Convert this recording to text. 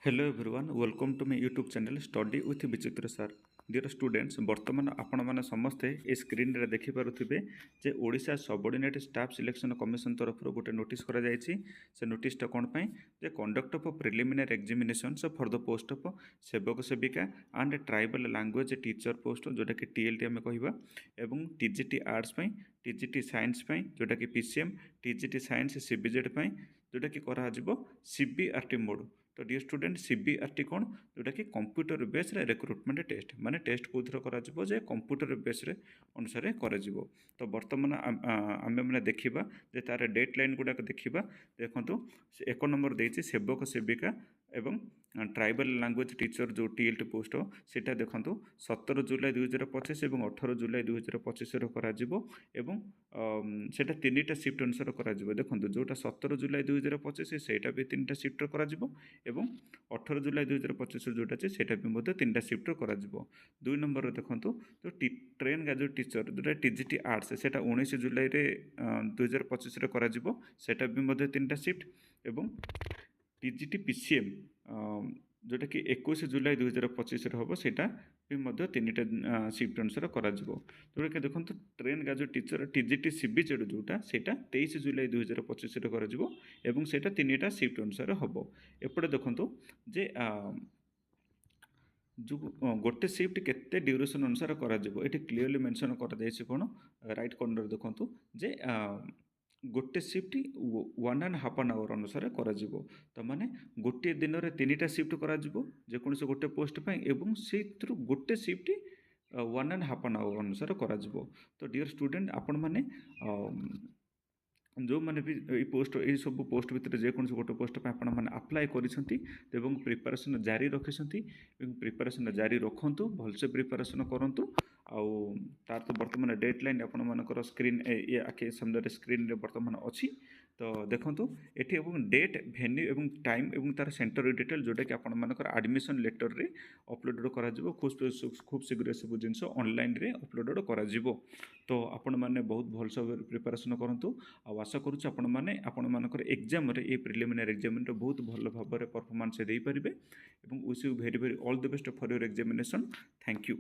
Hello everyone welcome to my YouTube channel study with Vichitra sir dear students बर्तमान आपण मैंने समस्ते ये स्क्रीन रे देखि पारुथिबे जे Odisha subordinate staff selection commission तरफ गोटे नोटिस करा जायछि से नोटिसटा कोन पई जे conduct of preliminary examinations for the post of sevak sevika and tribal language teacher post जोटा कि टीएलटी आम कहवा एवं टीजीटी आर्ट्स पई टीजीटी साइंस पई जोटा कि पीसीएम टीजीटी साइंस सीबीजेड पई जोटा कि करा जिवो सीबीआरटी मोड। तो डियर स्टूडेंट सीबीआरटी कौन जोटा कि कंप्यूटर बेस रिक्रुटमेंट टेस्ट माने टेस्ट कौन करा कंप्यूटर बेस अनुसार करा तो बर्तमान आम मैंने देखा जे तार डेट लाइन गुड़ाक देखा देखो एक नंबर देती सेवक सेविका एवं ट्राइबल लैंग्वेज टीचर जो टीएलटी पोस्ट सेटा देखो 17 जुलाई 2025 और 18 जुलाई 2025 सेटा तीन टा शिफ्ट अनुसार करा देखो जोटा 17 जुलाई 2025 सेटा भी तीन टा शिफ्ट करा एवं 18 जुलाई 2025 जोटा अच्छे सेटा भी तीन टा शिफ्ट करा दुई नंबर देखो जो ट्रेन ग्रेजुएट टीचर जोटा टीजीटी आर्ट्स सेटा 19 जुलाई 2025 करा सेटा भी तीन टा शिफ्ट एवं टीजीटी पीसीएम जोटा कि 21 जुलाई 2025 हम सेटा भी तीन टा शिफ्ट अनुसार करा जोटा कि देखो train graduate teacher TGT CBZ जोटा सेटा 23 जुलाई 2025 करा सेटा तीन टा शिफ्ट अनुसार हम एपटे देखो जे जो गोटे शिफ्ट केते ड्यूरेशन अनुसार करा ये क्लीयरली मेंशन कर कौन राइट कॉर्नर देखो जे गोटे शिफ्ट 1.5 आवर अनुसार करा तो माने गोटे दिन में तीन टा शिफ्ट करा जेकोसी गोटे पोस्ट एवं से गोटे शिफ्ट 1.5 आवर अनुसार करा तो डियर स्टूडेंट आपण माने जो मैंने भी ये पोस्ट ये सब पोस्ट भितर जेकोसी गोटे पोस्ट पे आपण मैंने अप्लाई करिसेंती एवं प्रिपरेशन जारी रखिसेंती एवं प्रिपरेशन जारी रखंतु भलसे प्रिपरेशन करंतु आउ तार तो वर्तमान डेडलाइन आपण मानकर स्क्रीन ये आखे सामने स्क्रीन रे वर्तमान अच्छी तो देखंतु एठी एवं डेट वेन्यू एवं टाइम एवं तार सेंटर डिटेल जोटा कि आपण मानकर एडमिशन लेटर रे अपलोड करा जिवो खूब शीघ्र सब जिनस ऑनलाइन रे अपलोड करा जिवो तो आपण माने बहुत भलसे प्रिपरेशन करंतु आ आशा करुच्चे आपण मैंने आपण मानकर एग्जाम रे ये प्रिलिमिनरी एग्जाम रे बहुत भल भाव में परफॉर्मेंस दे पारिबे एवं wish you very very all the best for your examination thank you.